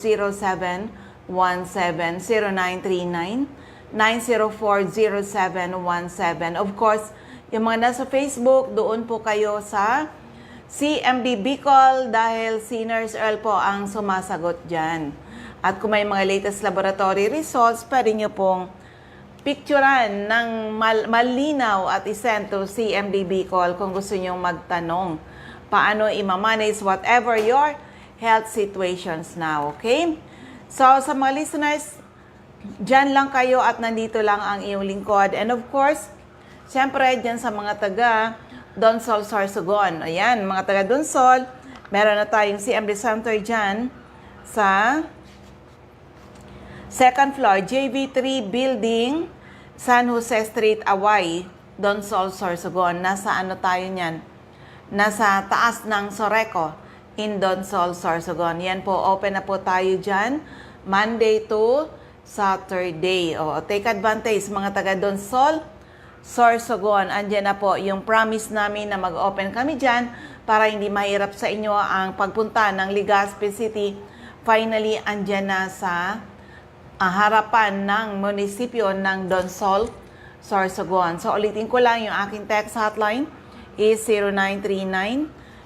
0917. Of course, yung mga nasa Facebook, doon po kayo sa CMD Bicol dahil si Nurse Earl po ang sumasagot dyan. At kung may mga latest laboratory results, pwede nyo pong picturean ng malinaw at isend to CMD Bicol kung gusto nyo magtanong paano i-manage whatever your health situations now, okay? So, sa mga listeners, dyan lang kayo at nandito lang ang iyong lingkod. And of course, siyempre, dyan sa mga taga Donsol, Sorsogon. Ayan, mga taga Donsol, meron na tayong CMD Center dyan sa second floor, JV3 Building, San Jose Street, Away, Donsol, Sorsogon. Nasa ano tayo niyan? Nasa taas ng Soreco in Donsol, Sorsogon. Yan po, open na po tayo dyan, Monday to Saturday. O, take advantage, mga taga Donsol, Sorsogon. Andyan na po yung promise namin na mag-open kami dyan para hindi mahirap sa inyo ang pagpunta ng Legazpi City. Finally, andyan na sa harapan ng munisipyo ng Donsol, Sorsogon. So, ulitin ko lang yung aking text hotline is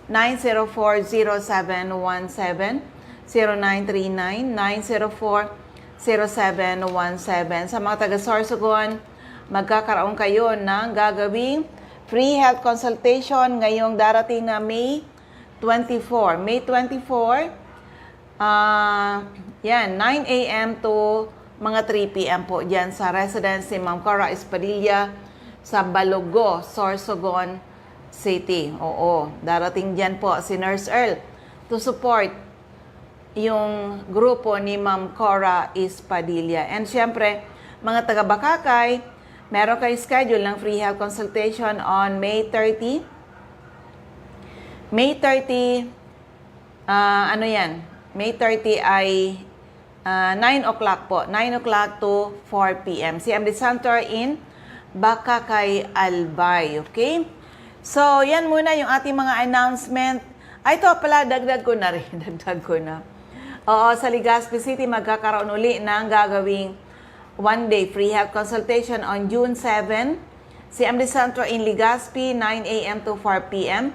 0939-904-0717, 0939-904-0717. Sa mga taga Sorsogon, magkakaroon kayo ng gagawing free health consultation ngayong darating na May 24. May 24, yan, 9 a.m. to mga 3 p.m. po dyan sa residence ni Ma'am Cora Espadilla sa Balogo, Sorsogon City. Oo, darating dyan po si Nurse Earl to support yung grupo ni Ma'am Cora Espadilla. And syempre, mga taga Bakakay, meron kayo schedule ng free health consultation on May 30. May 30, ano yan? May 30 ay 9 o'clock po. 9 o'clock to 4 p.m. CMD Center in Bakakay, Albay. Okay? So, yan muna yung ating mga announcement. Ay, ito pala, dagdag ko na rin. Dagdag ko na. Oo, sa Legazpi City, magkakaroon uli ng gagawing one-day free health consultation on June 7. CMD Center in Legazpi, 9 a.m. to 4 p.m.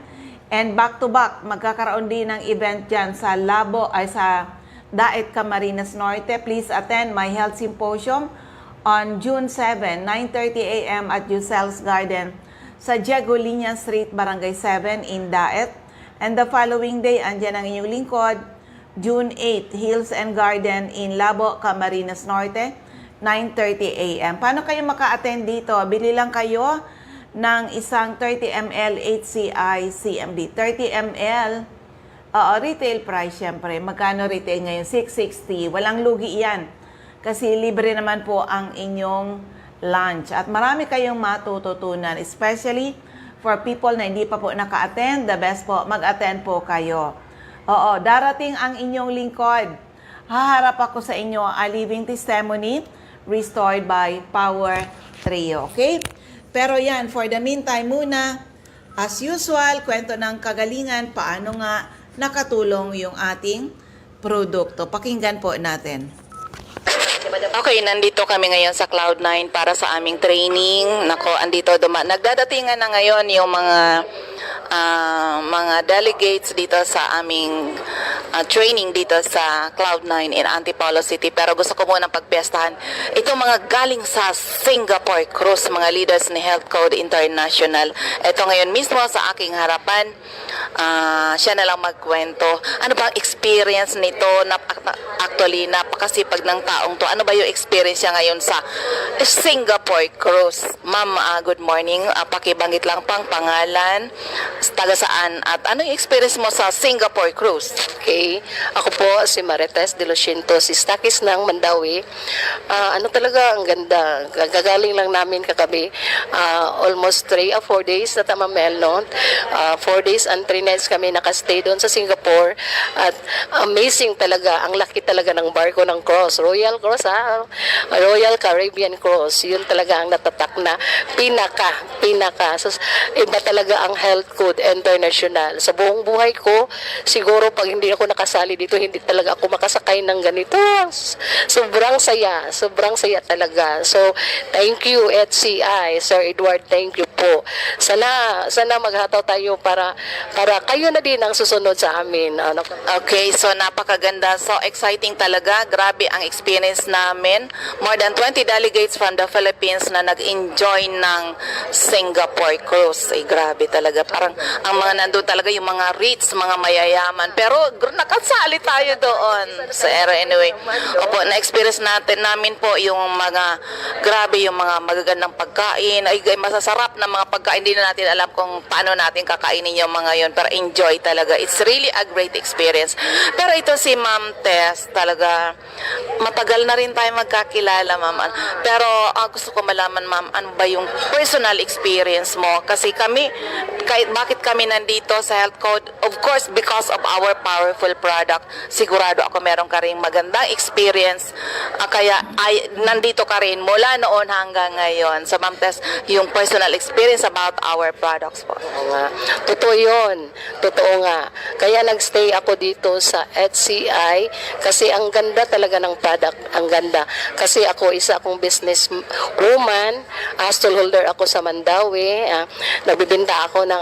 And back-to-back, magkakaroon din ng event dyan sa Labo, ay sa Daet Camarines Norte. Please attend my health symposium on June 7, 9:30 a.m. at Yusel's Garden sa Diego Liña Street, Barangay 7 in Daet. And the following day, andyan ang inyong lingkod, June 8, Hills and Garden in Labo, Camarines Norte, 9:30 a.m. Paano kayo maka-attend dito? Bili lang kayo ng isang 30 ml HCI CMD. 30 ml, retail price syempre. Magkano retail ngayon? 660. Walang lugi yan. Kasi libre naman po ang inyong lunch. At marami kayong matututunan, especially for people na hindi pa po naka-attend. The best po, mag-attend po kayo. Oo, darating ang inyong lingkod. Haharap ako sa inyo a living testimony restored by Power Trio. Okay? Pero yan, for the meantime muna, as usual, kwento ng kagalingan, paano nga nakatulong yung ating produkto. Pakinggan po natin. Okay, nandito kami ngayon sa Cloud9 para sa aming training. Nako, andito nagdadatingan na ngayon yung mga delegates dito sa aming training dito sa Cloud9 in Antipolo City. Pero gusto ko muna pagpiestahan itong mga galing sa Singapore Cruise, mga leaders ni Health Code International. Ito ngayon mismo sa aking harapan, siya na lang magkwento. Ano ba ang experience nito? Actually, napakasipag ng taong to. Ano ba yung experience niya ngayon sa Singapore Cruise? Ma'am, good morning. Pakibanggit lang pang pangalan, taga saan, at ano yung experience mo sa Singapore Cruise? Okay. Ako po si Marites de los Cientos, si Stakis ng Mandawi. Ano talaga, ang ganda. Gagaling lang namin kagabi. Almost 3 or 4 days na tamamel, no? 4 days and 3 nights kami nakastay doon sa Singapore. At amazing talaga. Ang laki talaga ng barko ng Cross. Royal Cross, ha? Royal Caribbean Cross. Yun talaga ang natatak na pinaka. So, iba talaga ang Health Code International. Sa buong buhay ko, siguro pag hindi ako nakasali dito, hindi talaga ako makasakay ng ganito. Sobrang saya talaga. So, thank you HCI, Sir Edward, thank you po. Sana maghataw tayo para kayo na din ang susunod sa amin. Ano? Okay, so napakaganda. So exciting talaga. Grabe ang experience namin. More than 20 delegates from the Philippines na nag-enjoy ng Singapore cruise. Ay, grabe talaga. Parang ang mga nandun talaga yung mga rich, mga mayayaman. Pero nakasali tayo doon sa anyway. Opo, na-experience namin po yung mga grabe yung mga magagandang pagkain. Ay, masasarap na mga pagkain. Hindi na natin alam kung paano natin kakainin yung mga yun. Pero enjoy talaga. It's really a great experience. Pero ito si Ma'am Tess, talaga matagal na rin tayo magkakilala, Ma'am. Pero gusto ko malaman, Ma'am, ano ba yung personal experience mo? Kasi kami, bakit kami nandito sa Health Code? Of course, because of our powerful product. Sigurado ako meron ka rin magandang experience. Kaya nandito ka rin mula noon hanggang ngayon. So, Ma'am Tess, yung personal experience about our products po. Oo nga. Totoo yun. Totoo nga. Kaya nagstay ako dito sa HCI kasi ang ganda talaga ng product. Ang ganda. Kasi ako, isa akong business woman, stallholder ako sa Mandawi. Nagbibinta ako ng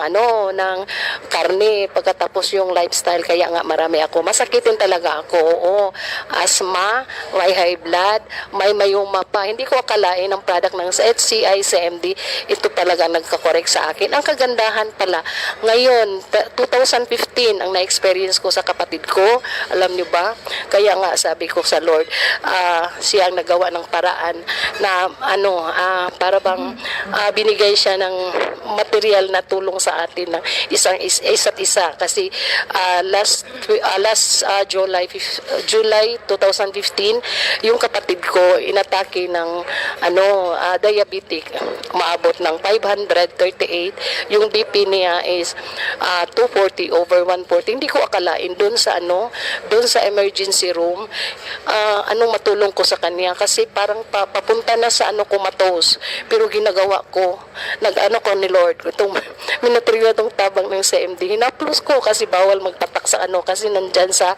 karne pagkatapos yung lifestyle. Kaya nga marami ako. Masakitin talaga ako. Oo. Asthma, may high blood, may mayuma pa. Hindi ko akalain ang product ng HCI, CMD. Ito talaga nagkakorek sa akin. Ang kagandahan pala, ngayon, 2015 ang na-experience ko sa kapatid ko. Alam niyo ba? Kaya nga sabi ko sa Lord, siya ang nagawa ng paraan na para bang binigay siya ng material na tulong sa atin ng isa't isa kasi last July 2015 yung kapatid ko inatake ng diabetic, maabot ng 538, yung BP niya is 240/140. Hindi ko akalain doon sa emergency room anong matulong ko sa kanya kasi parang papunta na sa comatose. Pero ginagawa ko, ko ni Lord, itong minatriyo itong tabang ng CMD. Hinaplos ko kasi bawal magpatak sa kasi nandyan sa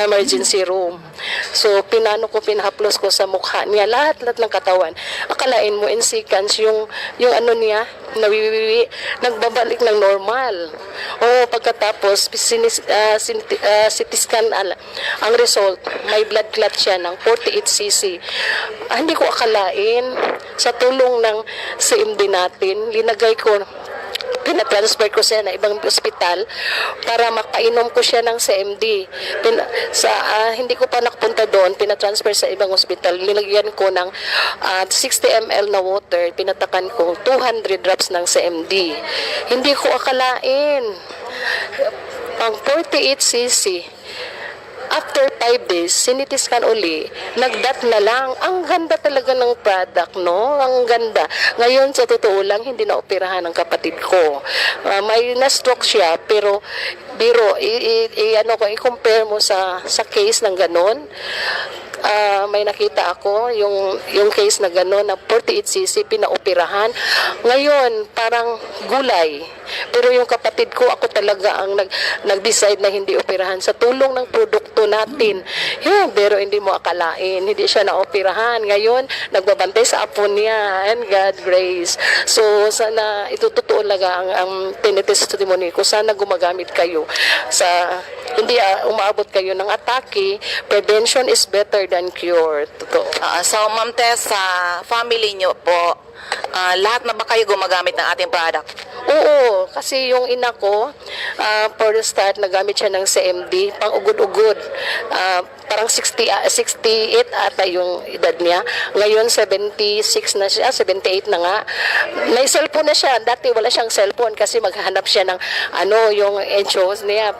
emergency room. So, pinahaplos ko sa mukha niya, lahat ng katawan. Akalain mo, in seconds, yung niya, nawiwiwi, nagbabalik ng normal. Pagkatapos, CT scan, ang result, may blood clot siya ng 48cc. Hindi ko akalain, sa tulong ng CMD natin, pinatransfer ko siya na ibang ospital para makainom ko siya ng CMD. Hindi ko pa nakapunta doon, pinatransfer sa ibang ospital. Nilagyan ko ng 60 ml na water, pinatakan ko 200 drops ng CMD. Hindi ko akalain. Ang 48cc, after 5 days, sinitiskan uli, nagdat na lang. Ang ganda talaga ng product, no? Ang ganda. Ngayon, sa totoo lang, hindi na operahan ng kapatid ko. May na-stroke siya, pero biro, i-compare mo sa case ng ganon. May nakita ako, yung case na gano'n, na 48cc, pinaoperahan. Ngayon, parang gulay. Pero yung kapatid ko, ako talaga ang nag-decide na hindi operahan sa tulong ng produkto natin. Pero hindi mo akalain, hindi siya na-operahan. Ngayon, nagbabantay sa apo niya, and God grace. So, sana, ito totoo laga ang tinitestimony ko. Sana gumagamit kayo hindi umaabot kayo ng atake. Prevention is better than cure. Totoo. So, Ma'am Tess, sa family niyo po, lahat na ba kayo gumagamit ng ating product? Oo, kasi yung ina ko, for the start, nagamit siya ng CMD, pang ugod-ugod. Parang 68 ata yung edad niya. Ngayon, 76 na siya, 78 na nga. May cellphone na siya. Dati wala siyang cellphone kasi maghahanap siya ng yung enchos niya.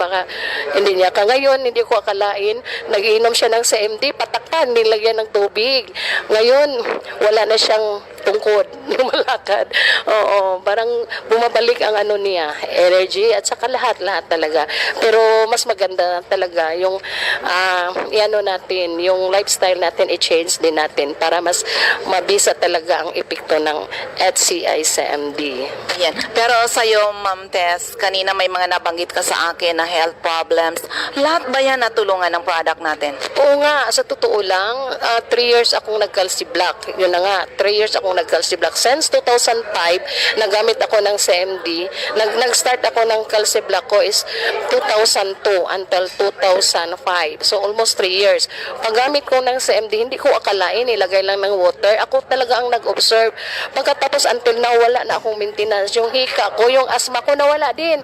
Hindi niya. Ngayon, hindi ko akalain, nag-iinom siya ng CMD, patakpan, nilagyan ng tubig. Ngayon, wala na siyang tungkod, lumalakad. Oo, parang bumabalik ang ano niya, energy at saka lahat talaga. Pero mas maganda talaga yung iano natin, yung lifestyle natin i-change din natin para mas mabisa talaga ang epekto ng HCI sa MD. Yan. Pero sa'yo, Ma'am Tess, kanina may mga nabanggit ka sa akin na health problems. Lahat ba yan natulungan ng product natin? Oo nga, sa totoo lang, 3 years akong nag-Calci Black. Yun na nga, 3 years akong nag-Calci Black. Since 2005, nagamit ako ng CMD. Nag-start ako ng Calci Black ko is 2002 until 2005. So almost 3 years. Paggamit ko ng CMD, hindi ko akalain, ilagay lang ng water. Ako talaga ang nag-observe. Pagkatapos until now, wala na akong maintenance. Yung hika ko, yung asthma ko, nawala din.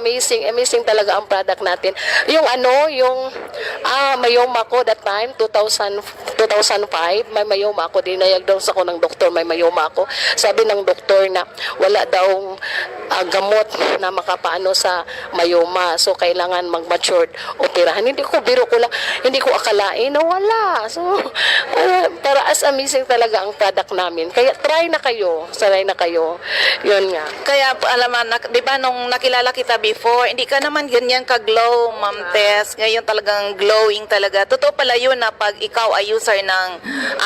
Amazing talaga ang product natin. Yung mayoma ko that time, 2005, may mayoma ako. Dinayagdose ako ng doktor, may mayoma ako. Sabi ng doktor na wala daw gamot na makapaano sa mayoma. So, kailangan mag-matured operahan. Hindi ko akalain na wala. So, para as amazing talaga ang product namin. Kaya try na kayo. Yun nga. Kaya alam mo, di ba nung nakilala kita before, hindi ka naman ganyan ka-glow, Ma'am Tess. Ngayon talagang glowing talaga. Totoo pala yun na pag ikaw ay user ng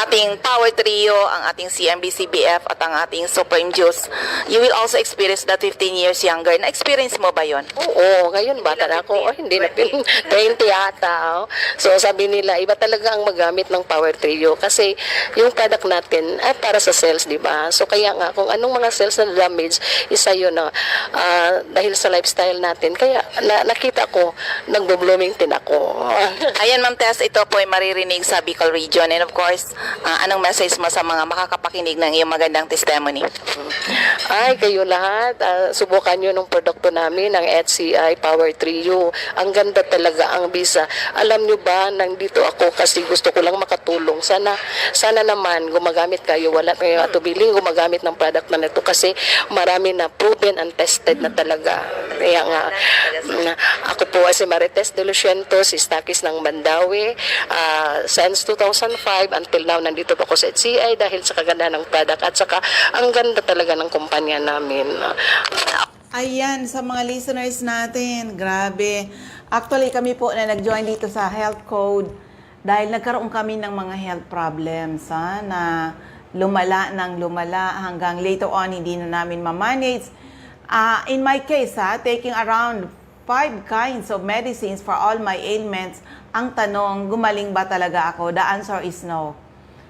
ating Power Trio, ang ating CMB, CBF at ang ating Supreme Juice, you will also experience that 15 years younger. Na-experience mo ba yun? Oo, ngayon bata na ako. Hindi na 20 yata. Oh. So sabi nila, iba talaga ang magamit ng Power Trio kasi yung product natin ay para sa cells, di ba? So kaya nga, kung anong mga cells na damage, isa yun na dahil sa lifestyle natin. Kaya nakita ko, nagbo-blooming din ako. Ayan, Ma'am Tess, ito po ay maririnig sa Bicol Region. And of course, anong message mo sa mga makakapakinig ng iyong magandang testimony? Ay, kayo lahat, subukan nyo ng produkto namin, ang HCI Power Trio. Ang ganda talaga ang bisa. Alam nyo ba, nandito ako kasi gusto ko lang makatulong. Sana naman gumagamit kayo, wala kayong atubiling gumagamit ng product na nito kasi marami na proven and tested na talaga. Kaya nga, ako po ay si Marites de los Cientos, si Stakis ng Mandawi. Since 2005 until now, nandito po ako sa HCI dahil sa kaganda ng product at saka ang ganda talaga ng kumpanya namin. Ayan, sa mga listeners natin, grabe. Actually, kami po na nag-join dito sa Health Code dahil nagkaroon kami ng mga health problems na lumala hanggang later on hindi na namin ma-manage. In my case, taking around 5 kinds of medicines for all my ailments, ang tanong, gumaling ba talaga ako? The answer is no.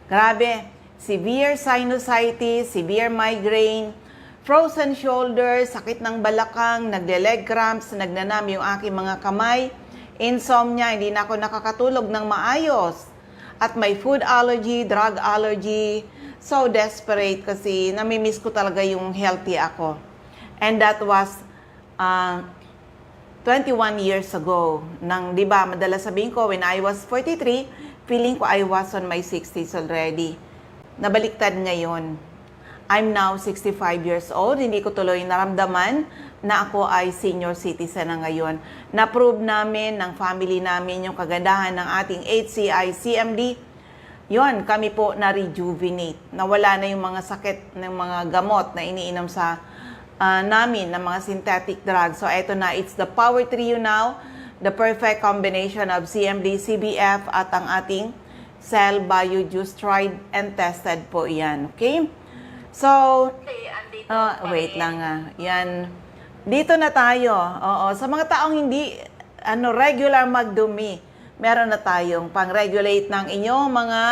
Grabe, severe sinusitis, severe migraine, frozen shoulders, sakit ng balakang, nagle-leg cramps, nagnanam yung aking mga kamay, insomnia, hindi na ako nakakatulog ng maayos. At may food allergy, drug allergy. So desperate kasi namimiss ko talaga yung healthy ako. And that was 21 years ago. Di ba, madalas sabihin ko, when I was 43, feeling ko I was on my 60s already. Nabaliktad ngayon. I'm now 65 years old. Hindi ko tuloy naramdaman na ako ay senior citizen na ngayon. Na-prove namin ng family namin yung kagandahan ng ating HCI CMD. Yon, kami po na-rejuvenate. Nawala na yung mga sakit ng mga gamot na iniinom sa namin ng mga synthetic drugs. So, eto na. It's the Power Trio now. The perfect combination of CMD, CBF at ang ating Cell Bio Juice. Tried and tested po yan. Okay? So, wait lang yan. Dito na tayo. Oo, sa mga taong hindi regular magdumi, meron na tayong pang-regulate ng inyong mga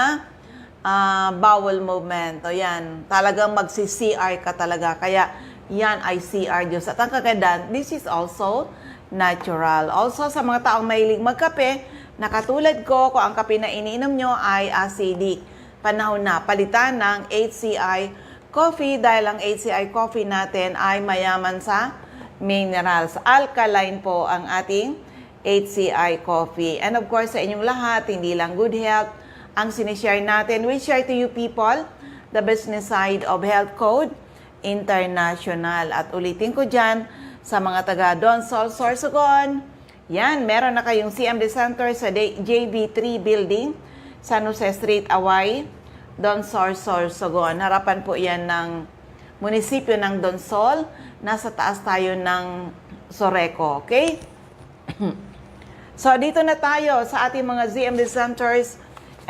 bowel movement. O yan, talagang magsi-CR ka talaga. Kaya yan ay CR Juice. At ang kagandahan, this is also natural. Also, sa mga taong mahilig magkape, na katulad ko, kung ang kape na iniinom nyo ay acidic, panahon na palitan ng HCI coffee dahil ang HCI coffee natin ay mayaman sa minerals. Alkaline po ang ating HCI coffee. And of course, sa inyong lahat, hindi lang good health ang sinishare natin. We share to you people the business side of Health Code International. At ulitin ko dyan sa mga taga Donsol, Sorsogon, yan, meron na kayong CMD Center sa JB3 Building, San Jose Street, Away, Donsol, Sorsogon. Harapan po yan ng munisipyo ng Donsol. Nasa taas tayo ng Soreco, okay? So, dito na tayo sa ating mga ZMD centers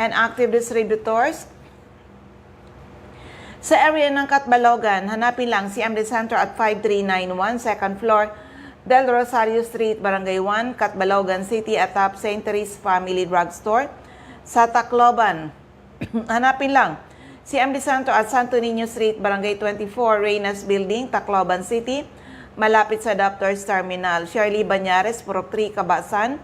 and active distributors. Sa area ng Catbalogan, hanapin lang CMD Center at 5391, second floor, Del Rosario Street, Barangay 1, Catbalogan City, atop St. Therese Family Drugstore. Sa Tacloban, hanapin lang CMD Center at Santo Niño Street, Barangay 24, Reynas Building, Tacloban City, malapit sa Doctor's Terminal. Shirley Banyares, Purok 3, Kabasan,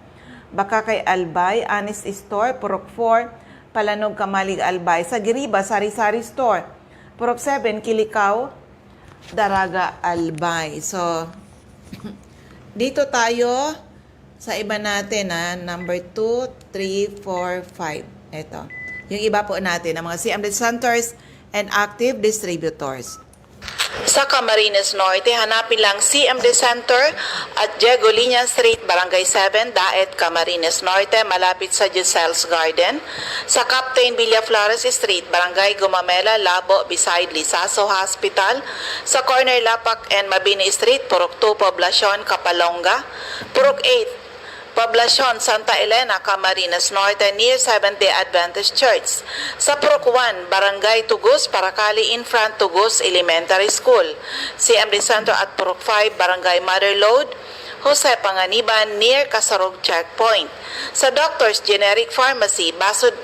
Bakakay Albay, Honest Store, Purok 4, Palanog Kamalig Albay. Sa Giriba, Sari-Sari Store, Purok 7, Kilikaw, Daraga Albay. So, dito tayo sa iba natin, number 2, 3, 4, 5. Ito. Yung iba po natin, ang mga CMD centers and active distributors. Sa Camarines Norte, hanapin lang CMD Center at Diego Liña Street, Barangay 7, Daet, Camarines Norte, malapit sa Giselle's Garden. Sa Captain Villaflores Street, Barangay Gumamela, Labo, beside Lisaso Hospital. Sa corner Lapak and Mabini Street, Purok 2, Poblacion, Kapalonga. Purok 8, Poblacion, Santa Elena, Camarines Norte, near Seventh-day Adventist Church. Sa Purok 1, Barangay Tugos, Paracali, in front Tugos Elementary School. CMD Center at Purok 5, Barangay Motherlode, Jose Panganiban, near Kasarog Checkpoint. Sa Doctor's Generic Pharmacy, Basud,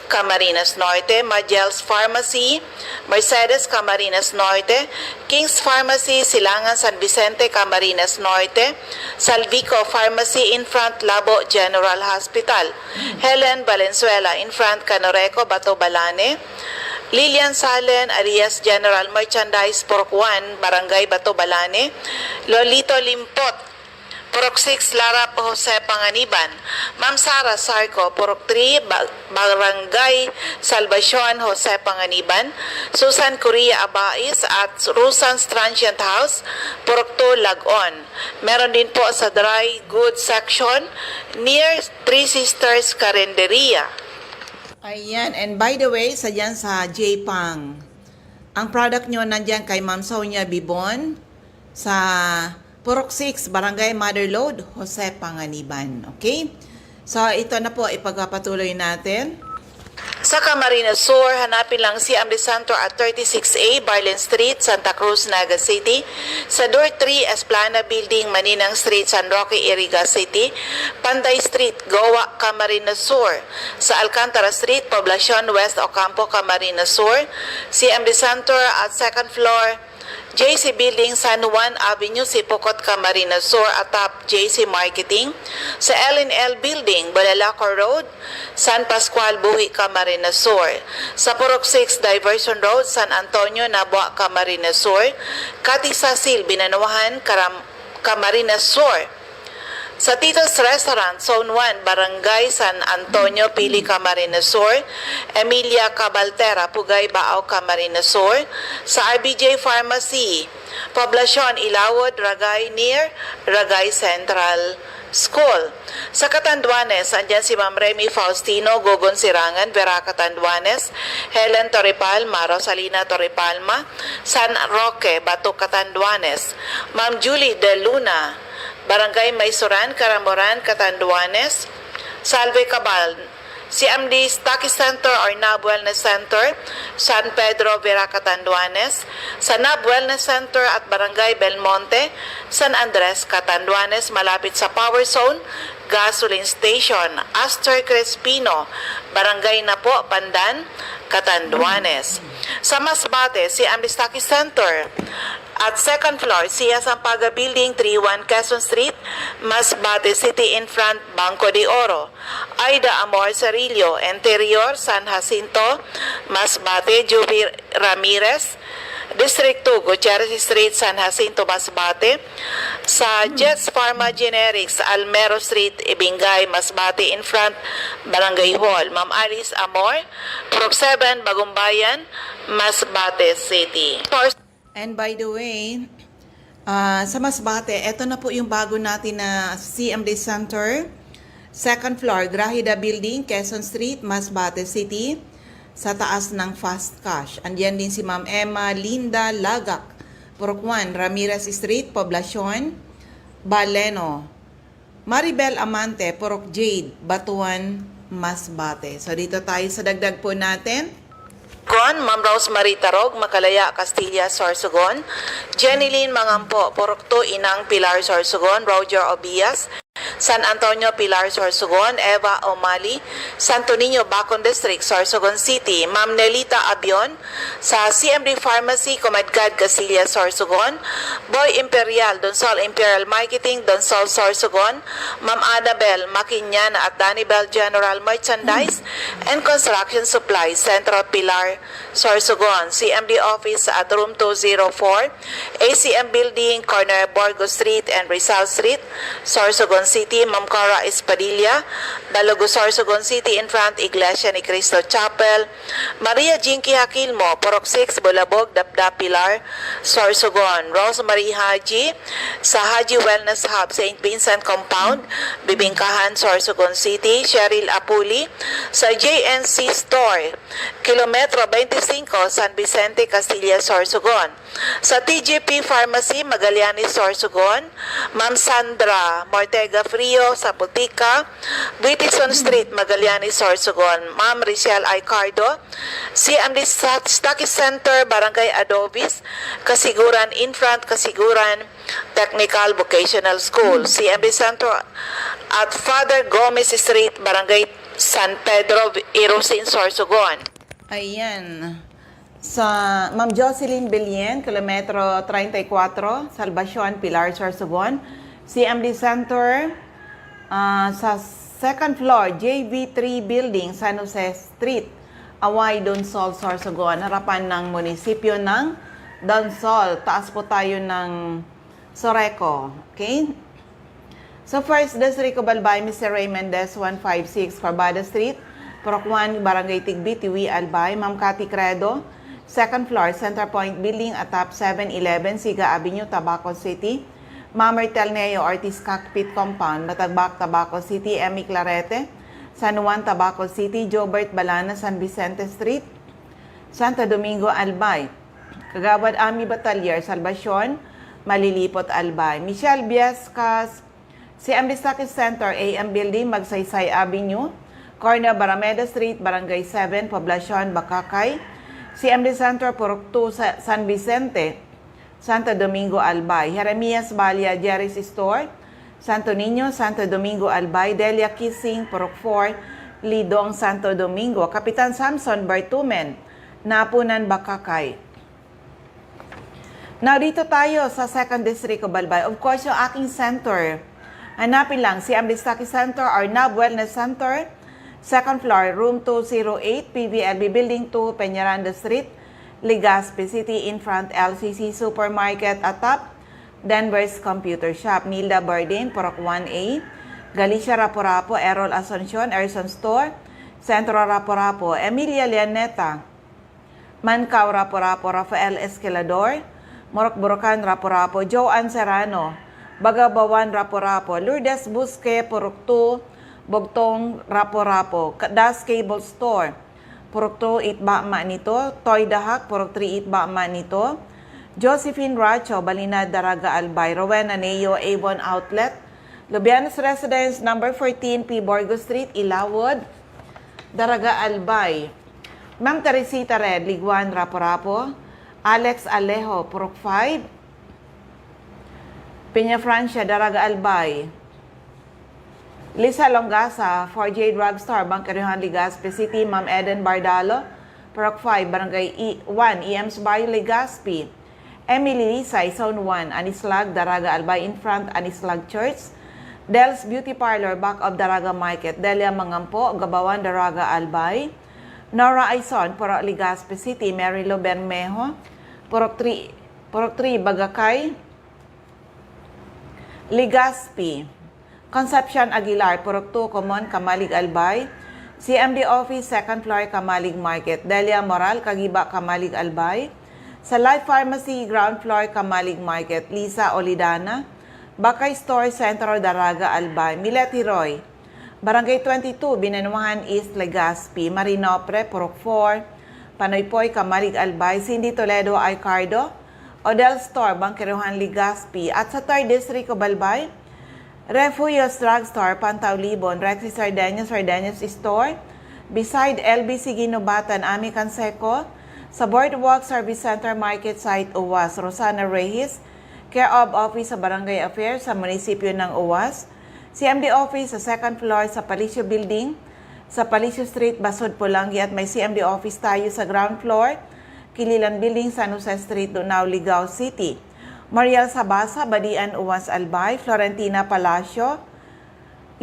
Camarines Norte, Magel's Pharmacy, Mercedes, Camarines Norte, King's Pharmacy, Silangan, San Vicente, Camarines Norte, Salvico Pharmacy, in front Labo General Hospital, Helen Valenzuela, in front Canoreco, Bato Balane, Lilian Salen, Arias General Merchandise, Purok 1, Barangay Bato Balane, Lolito Limpot, Purok 6, Lara Jose Panganiban. Ma'am Sara Sarco, Purok 3, Barangay Salvacion, Jose Panganiban. Susan Correa Abais at Rusan's Transient House, Purok 2, Lagon. Meron din po sa dry goods section near Three Sisters Carinderia. Ayan, and by the way, sa J-Pang, ang product nyo nandyan kay Ma'am Sonia Bibon sa Purok 6, Barangay Motherlode, Jose Panganiban. Okay? So, ito na po, ipagpapatuloy natin. Sa Camarines Sur, hanapin lang si CMD Center at 36A, Barlin Street, Santa Cruz, Naga City. Sa Door 3, Esplana Building, Maninang Street, San Roque, Iriga City. Panday Street, Goa, Camarines Sur. Sa Alcantara Street, Poblacion West, Ocampo, Camarines Sur. CMD Center at second floor, JC Building, San Juan Avenue, Sipocot, Camarines Sur, atop JC Marketing. Sa L&L Building, Balalaco Road, San Pascual, Buhi, Camarines Sur. Sa Purok 6, Diversion Road, San Antonio, Nabua, Camarines Sur. Katisasil, Binanuahan, Camarines Sur. Sa Tito's Restaurant, Zone 1, Barangay San Antonio, Pili, Camarines Sur. Emilia Cabaltera, Pugay, Baao, Camarines Sur. Sa RBJ Pharmacy, Poblacion, Ilawod, Ragay, near Ragay Central School. Sa Catanduanes, andyan si Ma'am Remy Faustino, Gogon Sirangan, Vera Catanduanes, Helen Torrepalma, Rosalina Torrepalma, San Roque, Bato Catanduanes, Ma'am Julie De Luna, Barangay Maysoran, Caramoran, Catanduanes. Salve Cabal, CMD Stocky Center or NAB Wellness Center, San Pedro, Vera, Catanduanes. Sa NAB Wellness Center at Barangay Belmonte, San Andres, Catanduanes, malapit sa Power Zone, Gasoline Station, Astor Crespino, Barangay Napo, Pandan, Catanduanes. Sa Masbate, CMD Stocky Center at second floor, Sia Sampaga Building, 31 Quezon Street, Masbate City, in front Banco de Oro. Aida Amor Cerillo, Interior, San Jacinto, Masbate, Juby Ramirez, District 2, Gutierrez Street, San Jacinto, Masbate. Sa Jets Pharma Generics, Almero Street, Ibingay, Masbate, in front Barangay Hall. Ma'am Alice Amor, Purok 7, Bagumbayan, Masbate City. And by the way, sa Masbate, eto na po yung bago natin na CMD Center. Second floor, Grahida Building, Quezon Street, Masbate City. sa taas ng Fast Cash. Andiyan din si Ma'am Emma Linda Lagak, Purok 1, Ramirez Street, Poblacion, Baleno. Maribel Amante, Purok Jade, Batuan, Masbate. So dito tayo sa dagdag po natin. Con, Ma'am Rosemary Tarog, Makalaya, Castilla, Sorsogon. Jenny Lynn Mangampo, Purok 2, Inang Pilar, Sorsogon. Roger Obias, San Antonio, Pilar, Sorsogon. Eva Omali, Santo Niño, Bacon District, Sorsogon City. Ma'am Nelita Abion, sa CMD Pharmacy, Comadgad, Castilla, Sorsogon. Boy Imperial, Donsol Imperial Marketing, Donsol, Sorsogon. Ma'am Annabel Makinyana at Danibel General Merchandise and Construction Supplies, Central Pilar, Sorsogon. CMD Office at Room 204, ACM Building, corner Borgo Street and Rizal Street, Sorsogon City. Ma'am Cora Espadilla, Balogo, Sorsogon City, in front Iglesia ni Cristo Chapel. Maria Jinky Hakilmo, Purok 6, Bulabog, Dapdap, Pilar, Sorsogon. Rosemary Haji, sa Haji Wellness Hub, St. Vincent Compound, Bibingkahan, Sorsogon City. Cheryl Apuli, sa JNC Store, Kilometro 25, San Vicente, Castilla, Sorsogon. Sa TGP Pharmacy, Magallanes, Sorsogon. Ma'am Sandra Mortega Frio, sa Putika, Whitison Street, Magallanes, Sorsogon. Ma'am Richelle Aicardo, CMD Stockist Center, Barangay Adobis, Kasiguran, in front Kasiguran Technical Vocational School. CMD Center at Father Gomez Street, Barangay San Pedro, Irusin, Sorsogon. Ayan. Sa Ma'am Jocelyn Belien, kilometro 34, Salvacion, Pilar, Sorsogon. CMD Center sa second floor, JV3 Building, San Jose Street, Away, Donsol, Sorsogon. Harapan ng munisipyo ng Donsol. Taas po tayo ng Soreco. Okay? So first District of Albay, Mr. Ray Mendez, 156, Corbada Street, Purok 1, Barangay Tigbi, Tiwi, Albay. Ma'am Cathy Credo, second floor, Center Point Building, atap 711, Siga Avenue, Tabaco City. Ma'am Mertel Neo, Ortiz Cockpit Compound, Batagbak, Tabaco City. Emmy Clarete, San Juan, Tabaco City. Jobert Balana, San Vicente Street, Santo Domingo, Albay. Kagawad Ami Batalier, Salvacion, Malilipot, Albay. Michelle Biescas, CMD Stockist Center, AM Building, Magsaysay Avenue, corner Barameda Street, Barangay 7, Poblacion, Bakakay. CMD Center, Purok 2, San Vicente, Santo Domingo, Albay. Jeremias Balia, Jerry's Store, Santo Niño, Santo Domingo, Albay. Delia Kissing, Purok 4, Lidong, Santo Domingo. Kapitan Samson Bartumen, Napunan, Bakakay. Now, dito tayo sa 2nd District of Albay. Of course, yung aking center, hanapin lang, CMD Stockist Center or NAB Wellness Center, second floor, room 208, PVLB Building 2, Peñaranda Street, Legazpi City, in front LCC Supermarket, atap, Denver's Computer Shop. Nilda Bardin, Purok 1A, Galicia Raporapo, Errol Asuncion, Erson Store, Centro Raporapo. Emilia Lianeta, Mancao Raporapo, Rafael Esquilador, Morok Borocan Raporapo, Joanne Serrano, Bagabawan Raporapo, Lourdes Busque, Purok 2, Bogtong Raporapo. Das Cable Store, Purok 2, Itba Manito. Toy Dahak, Purok 3, Itba Manito. Josephine Racho, Balinad, Daraga, Albay. Rowena Neo, Avon Outlet. Lubianos Residence, number 14, P. Borgo Street, Ilawod, Daraga, Albay. Ma'am Teresita Red, Liguan, Raporapo. Alex Alejo, Purok 5, Peña Francia, Daraga, Albay. Lisa Longasa, 4J Drugstore, Bangkarihan, Legazpi City. Ma'am Eden Bardalo, Purok 5, Barangay 1, EMS Bayo, Legazpi. Emily Lisay, Zone 1, Anislag, Daraga, Albay, in front, Anislag Church. Del's Beauty Parlor, back of Daraga Market. Delia Mangampo, Gabawan, Daraga, Albay. Nora Aison, Purok Legazpi City. Marilo Bermejo, Purok 3, Bagakay, Legazpi. Concepcion Aguilar, Purok 2, Common, Kamalig, Albay. CMD Office, second floor, Kamalig Market. Delia Moral, Kagiba, Kamalig, Albay. Sa Life Pharmacy, ground floor, Kamalig Market. Lisa Olidana, Bakay Store, Centro, Daraga, Albay. Mileti Roy, Barangay 22, Binanuhan East, Legazpi, Marinopre, Purok 4, Panoypoy, Camarig, Albay, Cindy Toledo, Aicardo, Odell Store, Bangkiruhan, Legazpi, at sa 3rd District of Balbay, Refugios Drugstore, Pantaw, Libon, Rexy Sardeñas, Sardeñas Store, beside LBC Ginubatan, Ami Canseco, sa Boardwalk Service Center Market Site, UWAS, Rosana Reyes, Care of Office sa Barangay Affairs sa munisipyo ng UWAS, CMD Office sa 2nd floor sa Palicio Building, sa Palicio Street, Basod, Pulangi, at may CMD Office tayo sa ground floor, Kililan Building, San Jose Street, Dunao, Ligao City. Mariel Sabasa, Badian, UWAS, Albay, Florentina Palacio,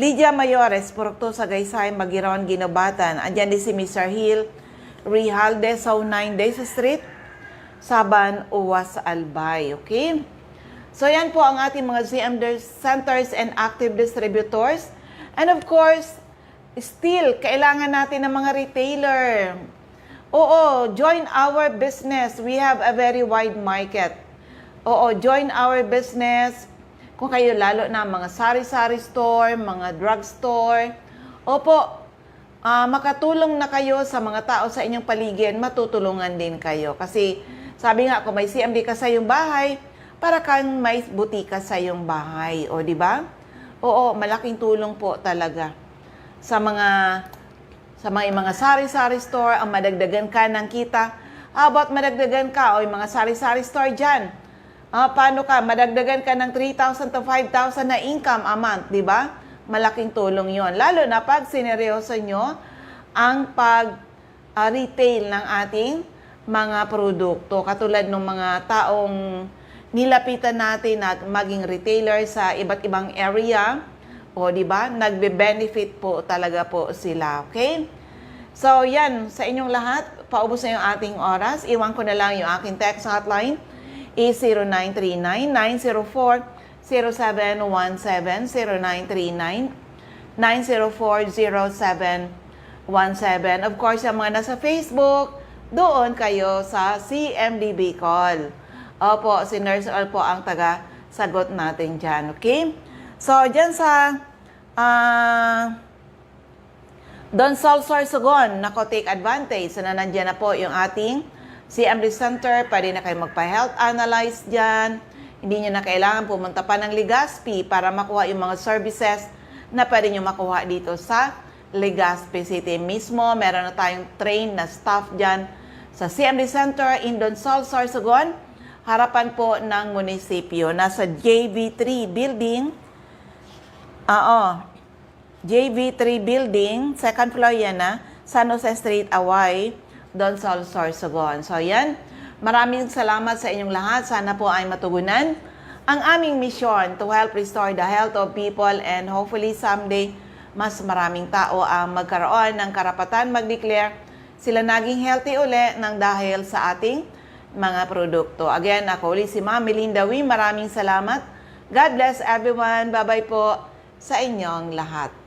Lydia Mayores, Purokto, Sagaysay, Magiron, Ginobatan. Andyan din si Mr. Hill, Rijalde, Sau 9 Days Street, Saban, UWAS, Albay. Okay? So yan po ang ating mga CMD centers and active distributors. And of course, still, kailangan natin ng mga retailer. Oo, join our business. We have a very wide market. Oo, join our business. Kung kayo lalo na mga sari-sari store, mga drugstore, opo, makatulong na kayo sa mga tao sa inyong paligid, matutulungan din kayo. Kasi sabi nga, kung may CMD ka sa iyong bahay, para kang may butika sa iyong bahay. O, di ba? Oo, malaking tulong po talaga sa mga sari-sari store, ang madagdagan ka ng kita. How about madagdagan ka o yung mga sari-sari store dyan? Paano ka? Madagdagan ka ng 3,000 to 5,000 na income a month, di ba? Malaking tulong yon. Lalo na pag sineryoso nyo ang pag-retail ng ating mga produkto. Katulad ng mga taong nilapitan natin na maging retailer sa iba't ibang area. O, di ba? Nagbe-benefit po talaga po sila. Okay? So, yan. Sa inyong lahat, paubos na yung ating oras. Iwan ko na lang yung aking text hotline. is 0939-904-0717, 0939-904-0717. Of course, yung mga nasa Facebook, doon kayo sa CMD Bicol. Opo, si Nurse Al po ang taga-sagot natin dyan. Okay? So, dyan sa Don Sol Sorsogon, nako, take advantage. So, nandiyan na po yung ating CMD Center. Pwede na kayo magpa-health analyze dyan. Hindi nyo na kailangan pumunta pa ng Legazpi para makuha yung mga services na pwede nyo makuha dito sa Legazpi City mismo. Meron na tayong trained na staff dyan sa CMD Center in Don Sol Sorsogon. Harapan po ng munisipyo. Nasa JV3 Building. JV3 Building, 2nd floor yan na, San Jose Street, Away, Don Sol Sorsogon. So yan, maraming salamat sa inyong lahat. Sana po ay matugunan ang aming mission to help restore the health of people and hopefully someday mas maraming tao ang magkaroon ng karapatan mag-declare sila naging healthy uli ng dahil sa ating mga produkto. Again, ako ulit si Ma'am Melinda Wee. Maraming salamat. God bless everyone. Bye-bye po sa inyong lahat.